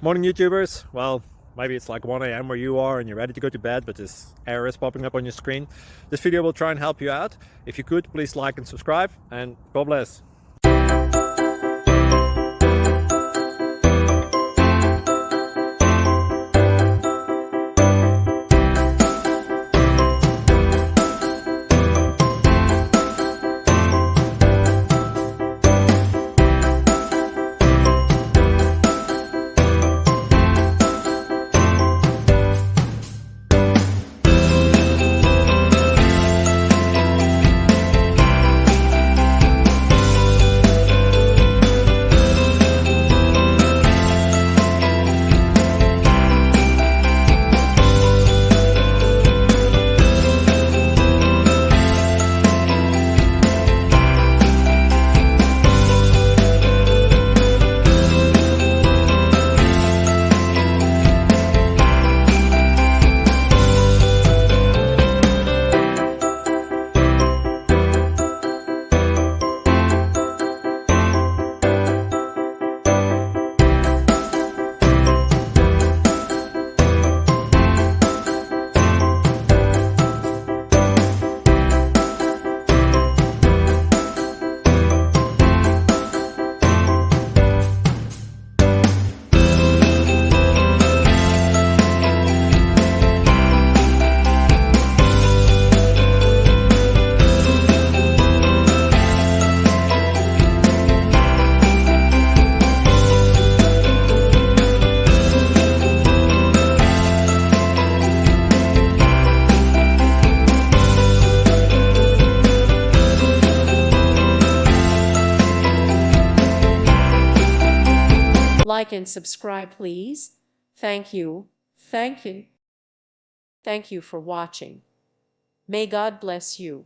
Morning YouTubers. Well, maybe it's like 1 a.m. where you are and you're ready to go to bed, but this error is popping up on your screen. This video will try and help you out. If you could, please like and subscribe, and God bless. Like and subscribe, please. Thank you. Thank you. Thank you for watching. May God bless you.